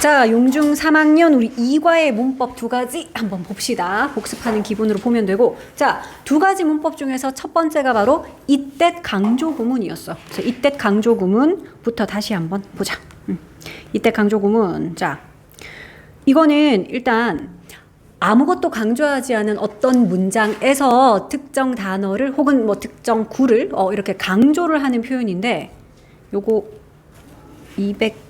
자, 용중 3학년 우리 2과의 문법 두 가지 한번 봅시다. 복습하는 기분으로 보면 되고, 자, 두 가지 문법 중에서 첫 번째가 바로 이때 강조 구문이었어. 그래서 이때 강조 구문부터 다시 한번 보자. 이때 강조 구문. 자, 이거는 일단 아무것도 강조하지 않은 어떤 문장에서 특정 단어를 혹은 뭐 특정 구를 이렇게 강조를 하는 표현인데, 요거 230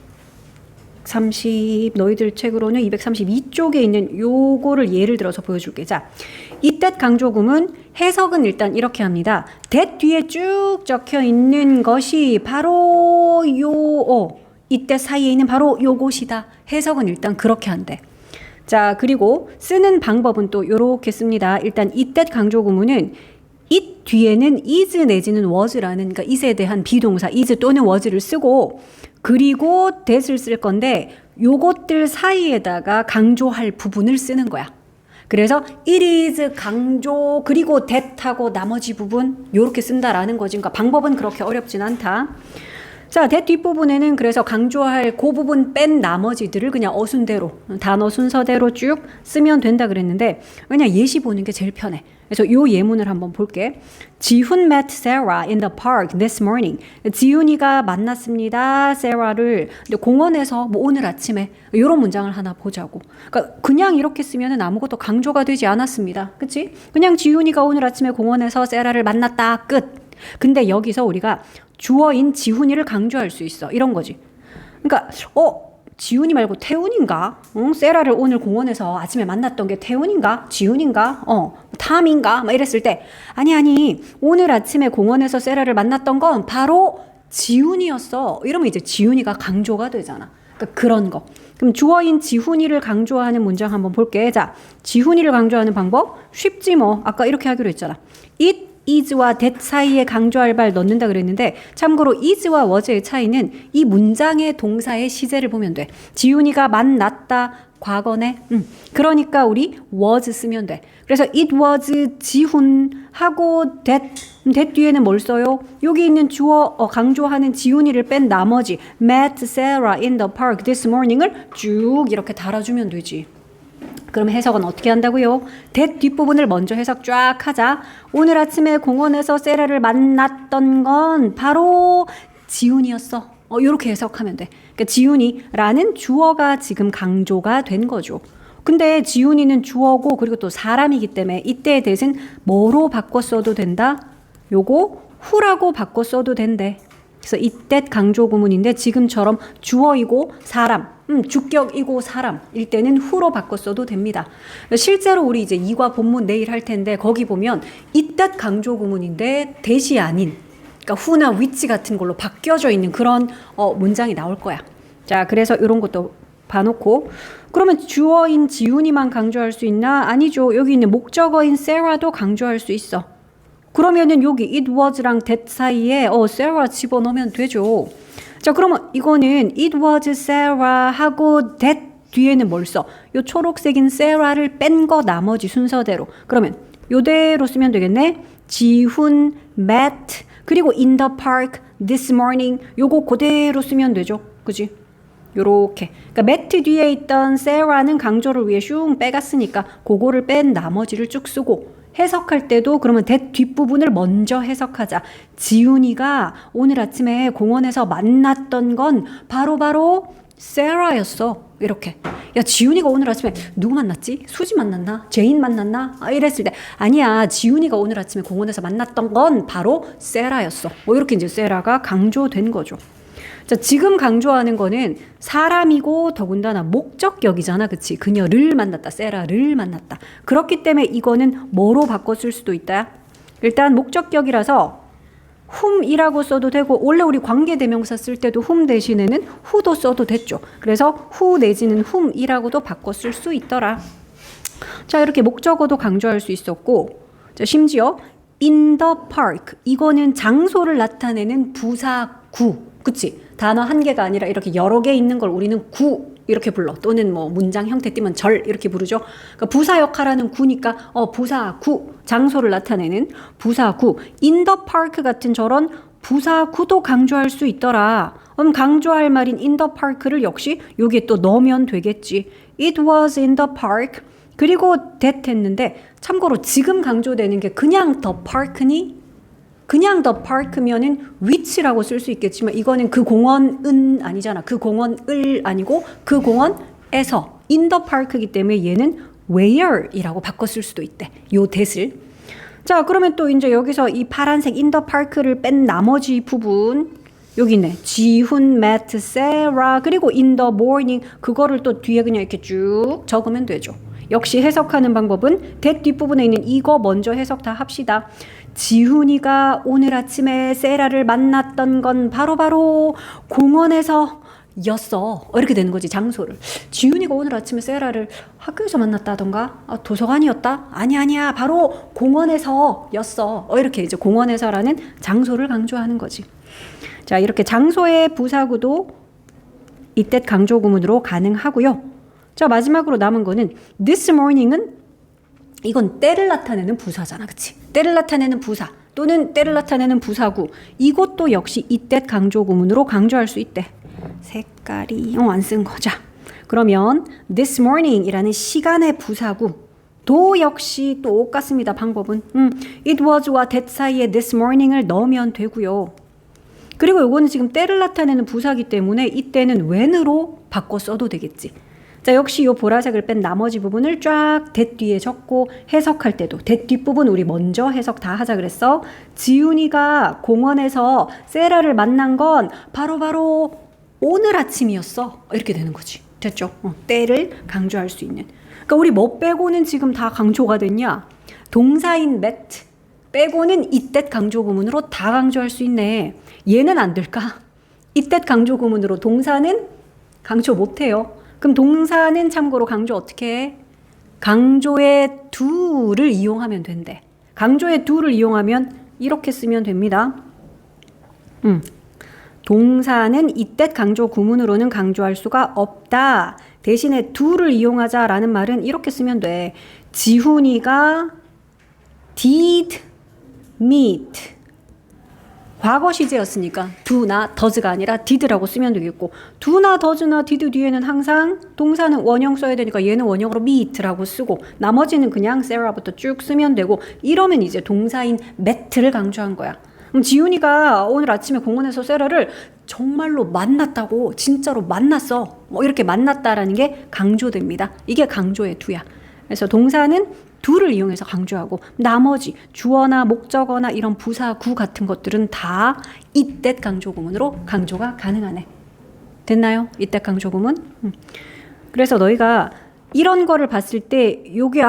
너희들 책으로는 232쪽에 있는 요거를 예를 들어서 보여줄게. 자, 이때 강조구문 해석은 일단 이렇게 합니다. that 뒤에 쭉 적혀 있는 것이 바로 이때 사이에 있는 바로 요것이다. 해석은 일단 그렇게 한대. 자, 그리고 쓰는 방법은 또 요렇게 씁니다. 일단 이때 강조구문은 it 뒤에는 is 내지는 was라는, 그러니까 is에 대한 비동사 is 또는 was를 쓰고, 그리고 that을 쓸 건데 요것들 사이에다가 강조할 부분을 쓰는 거야. 그래서 it is 강조 그리고 that하고 나머지 부분 요렇게 쓴다라는 거지. 그러니까 방법은 그렇게 어렵진 않다. 자, that 뒷부분에는 그래서 강조할 그 부분 뺀 나머지들을 그냥 어순대로 단어 순서대로 쭉 쓰면 된다 그랬는데, 그냥 예시 보는 게 제일 편해. 그래서 요 예문을 한번 볼게. 지훈 met Sarah in the park this morning. 지훈이가 만났습니다. Sarah를 공원에서 뭐 오늘 아침에 이런 문장을 하나 보자고. 그러니까 그냥 이렇게 쓰면은 아무것도 강조가 되지 않았습니다. 그치? 그냥 지훈이가 오늘 아침에 공원에서 Sarah를 만났다. 끝. 근데 여기서 우리가 주어인 지훈이를 강조할 수 있어. 이런 거지. 그러니까 지훈이 말고 태훈인가? 세라를 오늘 공원에서 아침에 만났던 게 태훈인가? 지훈인가? 탐인가? 막 이랬을 때 아니 오늘 아침에 공원에서 세라를 만났던 건 바로 지훈이었어. 이러면 이제 지훈이가 강조가 되잖아. 그러니까 그런 거. 그럼 주어인 지훈이를 강조하는 문장 한번 볼게. 자, 지훈이를 강조하는 방법 쉽지 뭐. 아까 이렇게 하기로 했잖아. it is와 that 사이에 강조할 발 넣는다 그랬는데, 참고로 is와 was의 차이는 이 문장의 동사의 시제를 보면 돼. 지훈이가 만났다 과거네. 그러니까 우리 was 쓰면 돼. 그래서 it was 지훈하고 that 뒤에는 뭘 써요? 여기 있는 주어 강조하는 지훈이를 뺀 나머지 met Sarah in the park this morning을 쭉 이렇게 달아주면 되지. 그럼 해석은 어떻게 한다고요? that 뒷부분을 먼저 해석 쫙 하자. 오늘 아침에 공원에서 세라를 만났던 건 바로 지훈이었어. 이렇게 해석하면 돼. 그러니까 지훈이라는 주어가 지금 강조가 된 거죠. 근데 지훈이는 주어고 그리고 또 사람이기 때문에 이때의 that은 뭐로 바꿔 써도 된다? 요거 who라고 바꿔 써도 된대. 그래서 이때 강조 구문인데 지금처럼 주어이고 사람, 주격이고 사람일 때는 who로 바꿔 써도 됩니다. 실제로 우리 이제 2과 본문 내일 할 텐데 거기 보면 이때 강조 구문인데 that이 아닌, 그러니까 who나 which 같은 걸로 바뀌어져 있는 그런 문장이 나올 거야. 자, 그래서 이런 것도 봐놓고, 그러면 주어인 지훈이만 강조할 수 있나? 아니죠. 여기 있는 목적어인 Sarah도 강조할 수 있어. 그러면은 여기 it was랑 that 사이에 Sarah 집어넣으면 되죠. 자, 그러면 이거는 it was Sarah 하고 that 뒤에는 뭘 써? 요 초록색인 Sarah를 뺀 거 나머지 순서대로. 그러면 요대로 쓰면 되겠네. 지훈 met 그리고 in the park this morning 요거 그대로 쓰면 되죠. 그지? 요렇게. 그러니까 met 뒤에 있던 Sarah는 강조를 위해 슝 빼갔으니까 그거를 뺀 나머지를 쭉 쓰고, 해석할 때도 그러면 that 뒷부분을 먼저 해석하자. 지훈이가 오늘 아침에 공원에서 만났던 건 바로 세라였어. 이렇게. 야, 지훈이가 오늘 아침에 누구 만났지? 수지 만났나? 제인 만났나? 이랬을 때 아니야, 지훈이가 오늘 아침에 공원에서 만났던 건 바로 세라였어. 뭐 이렇게 이제 세라가 강조된 거죠. 자, 지금 강조하는 거는 사람이고 더군다나 목적격이잖아. 그치? 그녀를 만났다. 세라를 만났다. 그렇기 때문에 이거는 뭐로 바꿔 쓸 수도 있다. 일단 목적격이라서 whom이라고 써도 되고, 원래 우리 관계대명사 쓸 때도 whom 대신에는 who도 써도 됐죠. 그래서 who 내지는 whom이라고도 바꿔 쓸 수 있더라. 자, 이렇게 목적어도 강조할 수 있었고, 자, 심지어 in the park 이거는 장소를 나타내는 부사구. 그치? 단어 한 개가 아니라 이렇게 여러 개 있는 걸 우리는 구 이렇게 불러. 또는 뭐 문장 형태 띄면 절 이렇게 부르죠. 그러니까 부사 역할하는 구니까 부사구, 장소를 나타내는 부사구. in the park 같은 저런 부사구도 강조할 수 있더라. 그럼 강조할 말인 in the park를 역시 여기에 또 넣으면 되겠지. It was in the park. 그리고 that 했는데 참고로 지금 강조되는 게 그냥 the park니? 그냥 the park면은 which라고 쓸 수 있겠지만 이거는 그 공원은 아니잖아. 그 공원을 아니고 그 공원에서 in the park이기 때문에 얘는 where이라고 바꿔 쓸 수도 있대. 요 that을. 자, 그러면 또 이제 여기서 이 파란색 in the park를 뺀 나머지 부분 여기 있네. 지훈, met, Sarah 그리고 in the morning 그거를 또 뒤에 그냥 이렇게 쭉 적으면 되죠. 역시 해석하는 방법은 that 뒷부분에 있는 이거 먼저 해석 다 합시다. 지훈이가 오늘 아침에 세라를 만났던 건 바로 공원에서 였어. 이렇게 되는 거지, 장소를. 지훈이가 오늘 아침에 세라를 학교에서 만났다던가? 도서관이었다? 아니야. 바로 공원에서 였어. 이렇게 이제 공원에서라는 장소를 강조하는 거지. 자, 이렇게 장소의 부사구도 이때 강조 구문으로 가능하고요. 자, 마지막으로 남은 거는 this morning은 이건 때를 나타내는 부사잖아. 그치? 때를 나타내는 부사 또는 때를 나타내는 부사구. 이것도 역시 이때 강조 구문으로 강조할 수 있대. 색깔이 안 쓴 거자. 그러면 this morning 이라는 시간의 부사구 도 역시 똑같습니다. 방법은 it was와 that 사이에 this morning을 넣으면 되고요. 그리고 요거는 지금 때를 나타내는 부사기 때문에 이때는 when으로 바꿔 써도 되겠지. 자, 역시 요 보라색을 뺀 나머지 부분을 쫙 that 뒤에 적고 해석할 때도 that 뒷부분 우리 먼저 해석 다 하자 그랬어. 지훈이가 공원에서 세라를 만난 건 바로 오늘 아침이었어. 이렇게 되는 거지. 됐죠? 때를 강조할 수 있는. 그러니까 우리 뭐 빼고는 지금 다 강조가 됐냐? 동사인 met 빼고는 이때 강조 구문으로 다 강조할 수 있네. 얘는 안 될까? 이때 강조 구문으로 동사는 강조 못해요. 그럼 동사는 참고로 강조 어떻게 해? 강조의 do를 이용하면 된대. 강조의 do를 이용하면 이렇게 쓰면 됩니다. 동사는 이때 강조 구문으로는 강조할 수가 없다. 대신에 do를 이용하자라는 말은 이렇게 쓰면 돼. 지훈이가 did meet. 과거 시제였으니까 do나 does가 아니라 did라고 쓰면 되겠고 do나 does나 did 뒤에는 항상 동사는 원형 써야 되니까 얘는 원형으로 meet라고 쓰고 나머지는 그냥 Sarah부터 쭉 쓰면 되고 이러면 이제 동사인 met를 강조한 거야. 그럼 지훈이가 오늘 아침에 공원에서 세라를 정말로 만났다고 진짜로 만났어. 이렇게 만났다라는 게 강조됩니다. 이게 강조의 do야. 그래서 동사는 do를 이용해서 강조하고 나머지 주어나 목적어나 이런 부사구 같은 것들은 다 이때 강조 구문으로 강조가 가능하네. 됐나요? 이때 강조 구문? 그래서 너희가 이런 거를 봤을 때 요게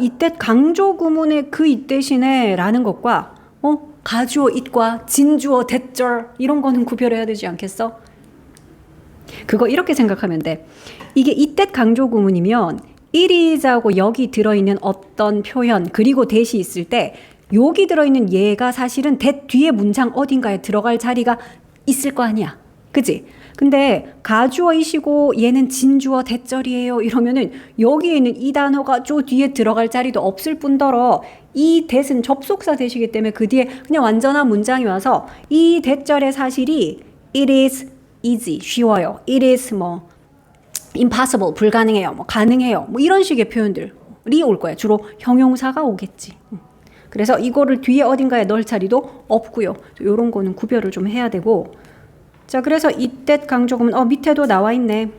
이때 강조 구문의 그 이때시네 라는 것과 가주어 it과 진주어 that절 이런 거는 구별해야 되지 않겠어? 그거 이렇게 생각하면 돼. 이게 이때 강조 구문이면 it is하고 여기 들어있는 어떤 표현 그리고 that이 있을 때 여기 들어있는 얘가 사실은 that 뒤에 문장 어딘가에 들어갈 자리가 있을 거 아니야. 그치? 근데 가주어이시고 얘는 진주어 that절이에요 이러면은 여기에 있는 이 단어가 저 뒤에 들어갈 자리도 없을 뿐더러 이 that은 접속사 that이기 때문에 그 뒤에 그냥 완전한 문장이 와서 이 that절의 사실이 it is easy, 쉬워요. it is impossible, 불가능해요. 가능해요. 이런 식의 표현들이 올 거야. 주로 형용사가 오겠지. 그래서 이거를 뒤에 어딘가에 넣을 자리도 없고요. 이런 거는 구별을 좀 해야 되고. 자, 그래서 이때 강조구문 밑에도 나와 있네.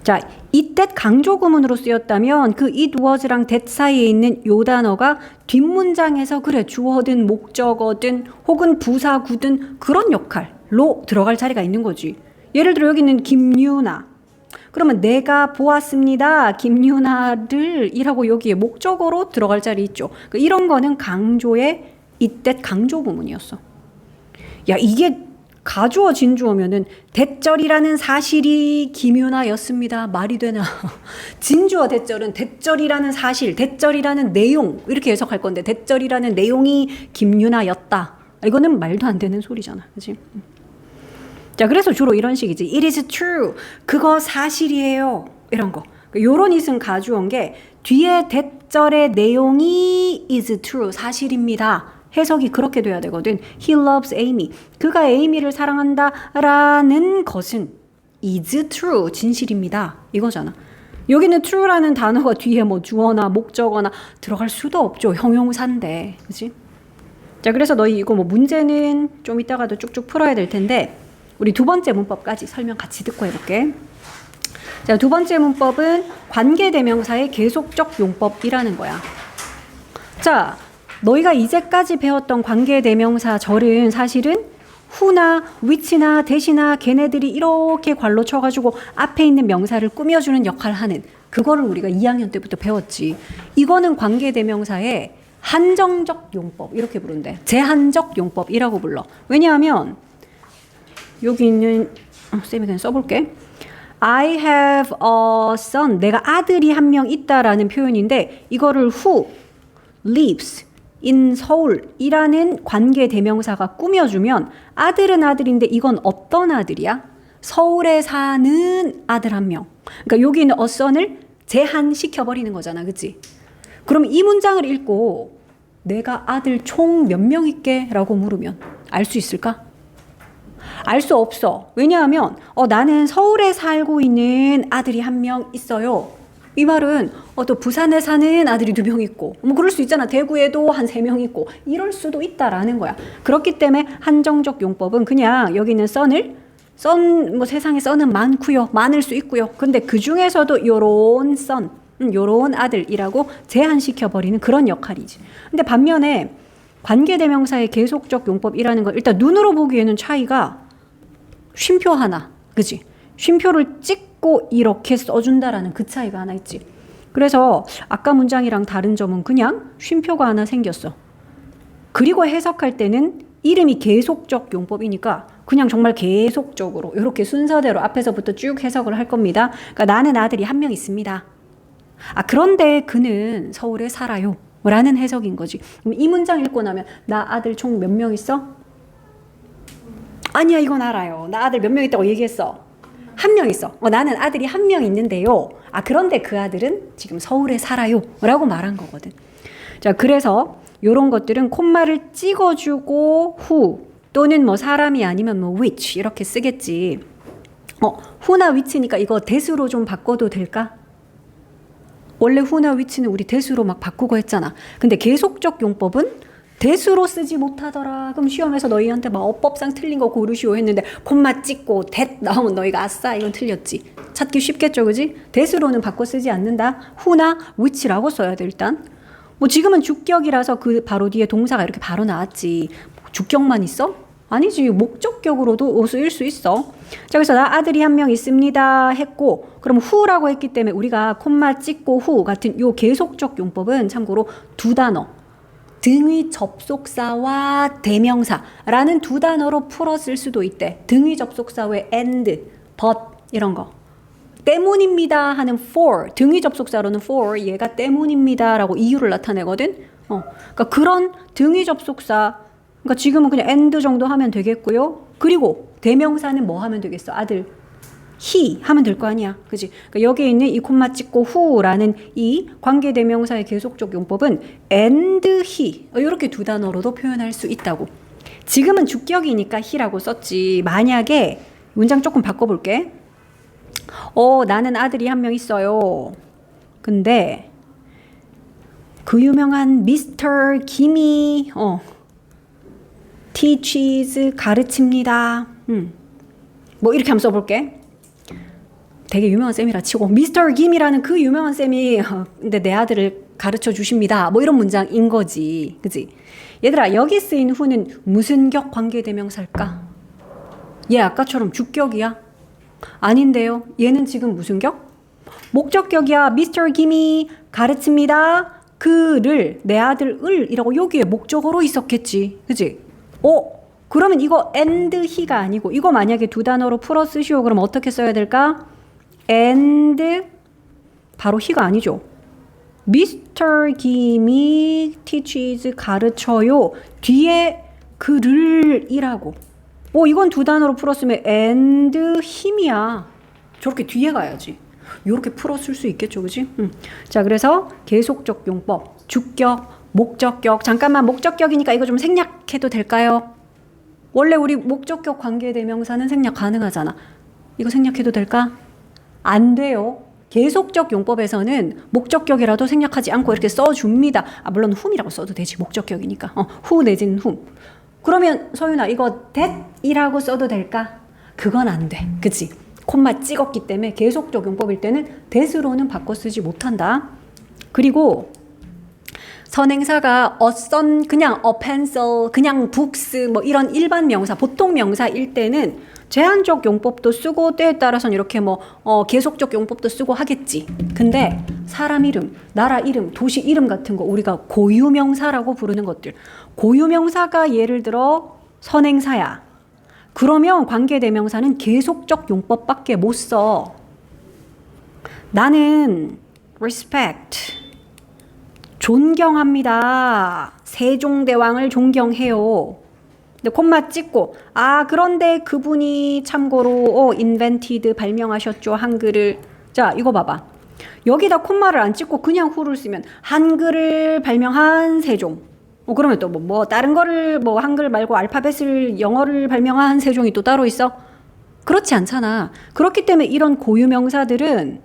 자, 이때 강조구문으로 쓰였다면 그 it was랑 that 사이에 있는 요 단어가 뒷문장에서 그래 주어든 목적어든 혹은 부사구든 그런 역할로 들어갈 자리가 있는 거지. 예를 들어 여기 있는 김유나. 그러면 내가 보았습니다. 김유나를 이라고 여기에 목적어로 들어갈 자리 있죠. 이런 거는 강조의 이때 강조 구문이었어. 야, 이게 가주어 진주어면은 대절이라는 사실이 김유나였습니다. 말이 되나? 진주어 대절은 대절이라는 사실, 대절이라는 내용 이렇게 해석할 건데 대절이라는 내용이 김유나였다. 이거는 말도 안 되는 소리잖아. 그렇지? 자, 그래서 주로 이런 식이지. It is true. 그거 사실이에요. 이런 거. 요런 it은 가주어인 게 뒤에 대절의 내용이 is true. 사실입니다. 해석이 그렇게 돼야 되거든. He loves Amy. 그가 에이미를 사랑한다 라는 것은 is true. 진실입니다. 이거잖아. 여기는 true라는 단어가 뒤에 뭐 주어나 목적어나 들어갈 수도 없죠. 형용사인데. 그치? 자, 그래서 너희 이거 뭐 문제는 좀 이따가도 쭉쭉 풀어야 될 텐데 우리 두 번째 문법까지 설명 같이 듣고 해볼게. 자, 두 번째 문법은 관계대명사의 계속적 용법이라는 거야. 자, 너희가 이제까지 배웠던 관계대명사 절은 사실은 who나 which나 that이나 걔네들이 이렇게 괄로 쳐가지고 앞에 있는 명사를 꾸며주는 역할을 하는 그거를 우리가 2학년 때부터 배웠지. 이거는 관계대명사의 한정적 용법 이렇게 부른대. 제한적 용법이라고 불러. 왜냐하면 여기 있는 쌤이 그냥 써볼게. I have a son. 내가 아들이 한 명 있다라는 표현인데 이거를 who lives in 서울이라는 관계 대명사가 꾸며주면 아들은 아들인데 이건 어떤 아들이야? 서울에 사는 아들 한 명. 그러니까 여기 있는 a son을 제한시켜버리는 거잖아. 그치? 그럼 이 문장을 읽고 내가 아들 총 몇 명 있게? 라고 물으면 알 수 있을까? 알 수 없어. 왜냐하면 나는 서울에 살고 있는 아들이 한 명 있어요. 이 말은 또 부산에 사는 아들이 2명 있고 뭐 그럴 수 있잖아. 대구에도 한 3명 있고 이럴 수도 있다라는 거야. 그렇기 때문에 한정적 용법은 그냥 여기 있는 son을 뭐 세상에 son은 많고요. 많을 수 있고요. 근데 그 중에서도 요런 son, 요런 아들이라고 제한시켜버리는 그런 역할이지. 근데 반면에 관계대명사의 계속적 용법이라는 건 일단 눈으로 보기에는 차이가 쉼표 하나, 그치? 쉼표를 찍고 이렇게 써준다라는 그 차이가 하나 있지. 그래서 아까 문장이랑 다른 점은 그냥 쉼표가 하나 생겼어. 그리고 해석할 때는 이름이 계속적 용법이니까 그냥 정말 계속적으로 이렇게 순서대로 앞에서부터 쭉 해석을 할 겁니다. 그러니까 나는 아들이 한 명 있습니다. 그런데 그는 서울에 살아요. 라는 해석인 거지. 그럼 이 문장 읽고 나면 나 아들 총 몇 명 있어? 아니야, 이건 알아요. 나 아들 몇 명 있다고 얘기했어. 한 명 있어. 나는 아들이 한 명 있는데요. 그런데 그 아들은 지금 서울에 살아요. 라고 말한 거거든. 자, 그래서 요런 것들은 콤마를 찍어주고 who 또는 뭐 사람이 아니면 뭐 which 이렇게 쓰겠지. who나 which니까 이거 that으로 좀 바꿔도 될까? 원래 who나 which는 우리 that으로 막 바꾸고 했잖아. 근데 계속적 용법은 that으로 쓰지 못하더라. 그럼 시험에서 너희한테 막 어법상 틀린 거 고르시오 했는데 콤마 찍고 that 나오면 너희가 아싸 이건 틀렸지. 찾기 쉽겠죠, 그지? that으로는 바꿔 쓰지 않는다. who나 which라고 써야 돼 일단. 뭐 지금은 주격이라서 그 바로 뒤에 동사가 이렇게 바로 나왔지. 주격만 있어? 아니지. 목적격으로도 쓰일 수 있어. 자, 그래서 나 아들이 한 명 있습니다 했고 그럼 who라고 했기 때문에 우리가 콤마 찍고 who 같은 요 계속적 용법은 참고로 두 단어 등위 접속사와 대명사라는 두 단어로 풀어 쓸 수도 있대. 등위 접속사 외 and, but 이런 거. 때문입니다 하는 for, 등위 접속사로는 for, 얘가 때문입니다 라고 이유를 나타내거든. 그러니까 그런 등위 접속사, 그러니까 지금은 그냥 and 정도 하면 되겠고요. 그리고 대명사는 뭐 하면 되겠어? 아들. he 하면 될 거 아니야. 그지? 그러니까 여기에 있는 이 콤마 찍고 who라는 이 관계대명사의 계속적 용법은 and he 이렇게 두 단어로도 표현할 수 있다고. 지금은 주격이니까 he라고 썼지. 만약에 문장 조금 바꿔볼게. 나는 아들이 한 명 있어요. 근데 그 유명한 미스터 김이 teaches 가르칩니다. 뭐 이렇게 한번 써볼게. 되게 유명한 쌤이라 치고 미스터 김이라는 그 유명한 쌤이 근데 내 아들을 가르쳐 주십니다. 뭐 이런 문장인 거지. 그치? 얘들아 여기 쓰인 who는 무슨 격 관계대명사일까? 얘 아까처럼 주격이야? 아닌데요. 얘는 지금 무슨 격? 목적격이야. 미스터 김이 가르칩니다. 그를 내 아들을 이라고 여기에 목적어로 있었겠지. 그치? 그러면 이거 and he가 아니고 이거 만약에 두 단어로 풀어 쓰시오. 그럼 어떻게 써야 될까? and 바로 he가 아니죠. Mr. 김이 teaches 가르쳐요. 뒤에 그를 이라고. 이건 두 단어로 풀었으면 and him이야. 저렇게 뒤에 가야지. 요렇게 풀어 쓸 수 있겠죠, 그지? 자, 그래서 계속적 용법, 주격, 목적격. 잠깐만, 목적격이니까 이거 좀 생략해도 될까요? 원래 우리 목적격 관계대명사는 생략 가능하잖아. 이거 생략해도 될까? 안 돼요. 계속적 용법에서는 목적격이라도 생략하지 않고 이렇게 써줍니다. 물론 whom이라고 써도 되지. 목적격이니까. who 내지는 whom. 그러면 소윤아 이거 that이라고 써도 될까? 그건 안 돼. 그치? 콤마 찍었기 때문에 계속적 용법일 때는 that으로는 바꿔 쓰지 못한다. 그리고 선행사가 a sun, 그냥 a pencil, 그냥 books 뭐 이런 일반 명사, 보통 명사일 때는 제한적 용법도 쓰고 때에 따라서는 이렇게 계속적 용법도 쓰고 하겠지. 근데 사람 이름, 나라 이름, 도시 이름 같은 거 우리가 고유명사라고 부르는 것들. 고유명사가 예를 들어 선행사야. 그러면 관계대명사는 계속적 용법밖에 못 써. 나는 respect, 존경합니다. 세종대왕을 존경해요. 근데 콤마 찍고 그런데 그분이 참고로 invented, 발명하셨죠. 한글을. 자, 이거 봐봐. 여기다 콤마를 안 찍고 그냥 후를 쓰면 한글을 발명한 세종. 그러면 또 다른 거를 한글 말고 알파벳을 영어를 발명한 세종이 또 따로 있어? 그렇지 않잖아. 그렇기 때문에 이런 고유명사들은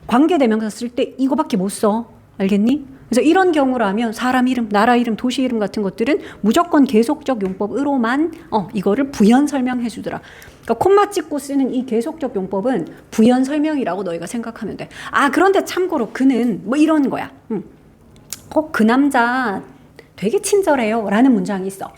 관계대명사 쓸 때 이거밖에 못 써. 알겠니? 그래서 이런 경우라면 사람 이름, 나라 이름, 도시 이름 같은 것들은 무조건 계속적 용법으로만 이거를 부연 설명해 주더라. 그러니까 콤마 찍고 쓰는 이 계속적 용법은 부연 설명이라고 너희가 생각하면 돼. 그런데 참고로 그는 이런 거야. 그 남자 되게 친절해요 라는 문장이 있어.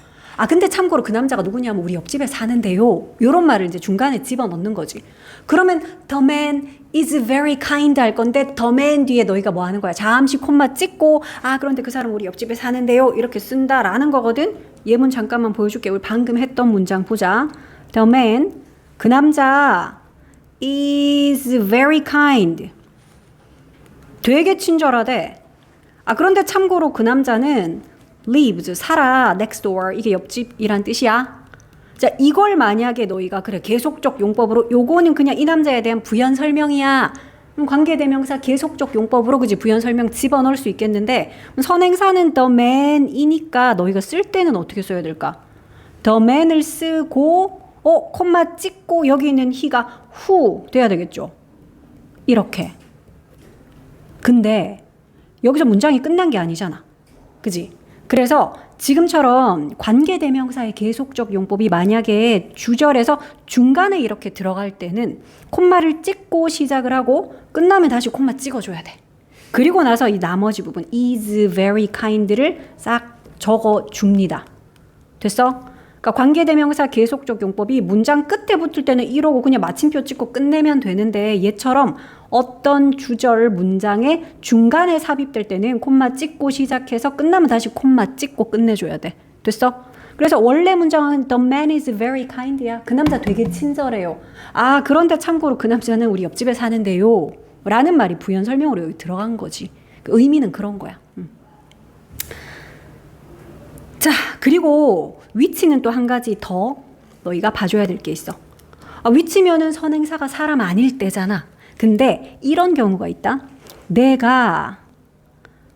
근데 참고로 그 남자가 누구냐면 우리 옆집에 사는데요. 이런 말을 이제 중간에 집어넣는 거지. 그러면 the man is very kind 할 건데 the man 뒤에 너희가 뭐 하는 거야? 잠시 콤마 찍고 그런데 그 사람 우리 옆집에 사는데요. 이렇게 쓴다라는 거거든. 예문 잠깐만 보여줄게. 우리 방금 했던 문장 보자. the man, 그 남자 is very kind. 되게 친절하대. 그런데 참고로 그 남자는 lives, 살아, next door, 이게 옆집이란 뜻이야. 자, 이걸 만약에 너희가 그래 계속적 용법으로 요거는 그냥 이 남자에 대한 부연 설명이야. 관계대명사 계속적 용법으로 그지 부연 설명 집어넣을 수 있겠는데 선행사는 the man이니까 너희가 쓸 때는 어떻게 써야 될까? the man을 쓰고 콤마 찍고 여기 있는 he가 who 돼야 되겠죠. 이렇게. 근데 여기서 문장이 끝난 게 아니잖아. 그지? 그래서 지금처럼 관계대명사의 계속적 용법이 만약에 주절에서 중간에 이렇게 들어갈 때는 콤마를 찍고 시작을 하고 끝나면 다시 콤마 찍어줘야 돼. 그리고 나서 이 나머지 부분 is very kind를 싹 적어줍니다. 됐어? 그러니까 관계대명사 계속적 용법이 문장 끝에 붙을 때는 이러고 그냥 마침표 찍고 끝내면 되는데 얘처럼 어떤 주절 문장의 중간에 삽입될 때는 콤마 찍고 시작해서 끝나면 다시 콤마 찍고 끝내줘야 돼. 됐어? 그래서 원래 문장은 the man is very kind야. 그 남자 되게 친절해요. 그런데 참고로 그 남자는 우리 옆집에 사는데요. 라는 말이 부연 설명으로 여기 들어간 거지. 그 의미는 그런 거야. 자, 그리고 위치는 또 한 가지 더 너희가 봐줘야 될 게 있어. 위치면은 선행사가 사람 아닐 때잖아. 근데 이런 경우가 있다. 내가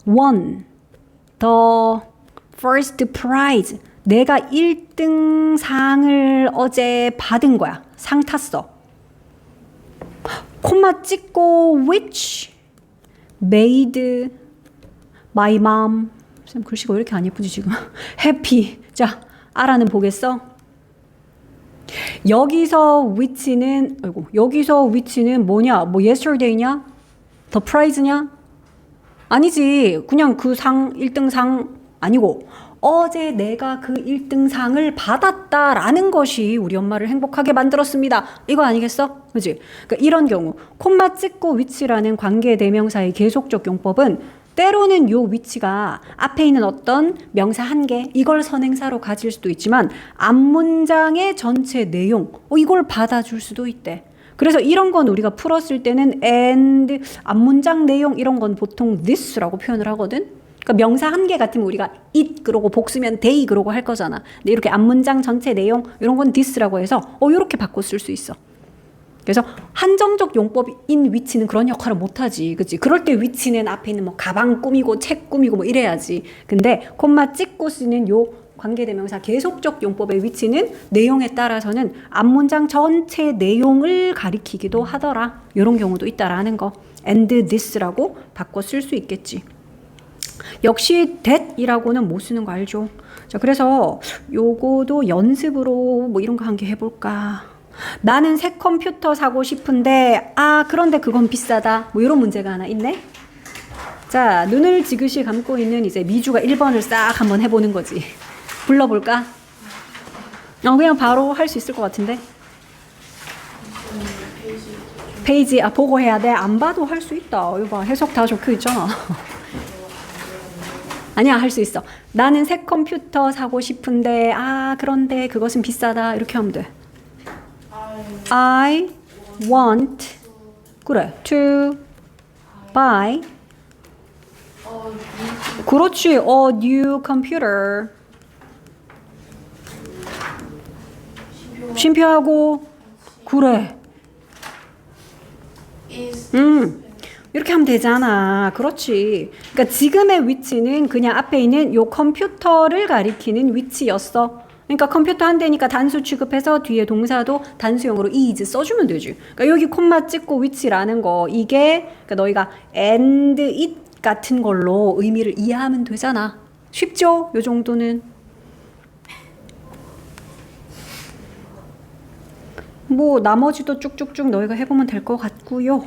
won the first prize. 내가 1등 상을 어제 받은 거야. 상 탔어. 콤마 찍고 which made my mom. 쌤 글씨가 왜 이렇게 안 예쁘지 지금. happy. 자, 알아는 보겠어? 여기서 which는 뭐냐? yesterday냐? the prize냐? 아니지. 그냥 그 상, 1등 상 아니고 어제 내가 그 1등 상을 받았다라는 것이 우리 엄마를 행복하게 만들었습니다. 이거 아니겠어? 그치? 그러니까 이런 경우 콤마 찍고 which라는 관계대명사의 계속적 용법은 때로는 요 위치가 앞에 있는 어떤 명사 한 개 이걸 선행사로 가질 수도 있지만 앞문장의 전체 내용 이걸 받아줄 수도 있대. 그래서 이런 건 우리가 풀었을 때는 and 앞문장 내용 이런 건 보통 this라고 표현을 하거든. 그러니까 명사 한 개 같으면 우리가 it 그러고 복수면 they 그러고 할 거잖아. 근데 이렇게 앞문장 전체 내용 이런 건 this라고 해서 이렇게 바꿔 쓸 수 있어. 그래서 한정적 용법인 위치는 그런 역할을 못하지. 그치? 그럴 때 위치는 앞에 있는 뭐 가방 꾸미고 책 꾸미고 뭐 이래야지. 근데 콤마 찍고 쓰는 요 관계대명사 계속적 용법의 위치는 내용에 따라서는 앞문장 전체 내용을 가리키기도 하더라. 이런 경우도 있다라는 거. and this라고 바꿔 쓸 수 있겠지. 역시 that이라고는 못 쓰는 거 알죠? 자, 그래서 요거도 연습으로 뭐 이런 거 한 개 해볼까? 나는 새 컴퓨터 사고 싶은데 그런데 그건 비싸다. 뭐 이런 문제가 하나 있네. 자, 눈을 지그시 감고 있는 이제 미주가 1번을 싹 한번 해보는 거지. 불러볼까? 그냥 바로 할 수 있을 것 같은데. 페이지 보고 해야 돼. 안 봐도 할 수 있다. 이거 봐, 해석 다 적혀 있잖아. 아니야, 할 수 있어. 나는 새 컴퓨터 사고 싶은데 그런데 그것은 비싸다. 이렇게 하면 돼. I want 그래 to buy 그렇지 a new computer 쉼표하고 그래 이렇게 하면 되잖아. 그렇지. 그러니까 지금의 위치는 그냥 앞에 있는 요 컴퓨터를 가리키는 위치였어. 그러니까 컴퓨터 한 대니까 단수 취급해서 뒤에 동사도 단수형으로 is 써주면 되지. 그러니까 여기 콤마 찍고 위치라는 거 이게 그러니까 너희가 and it 같은 걸로 의미를 이해하면 되잖아. 쉽죠? 요 정도는. 뭐 나머지도 쭉쭉쭉 너희가 해보면 될 것 같고요.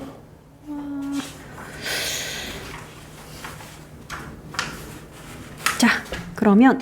자, 그러면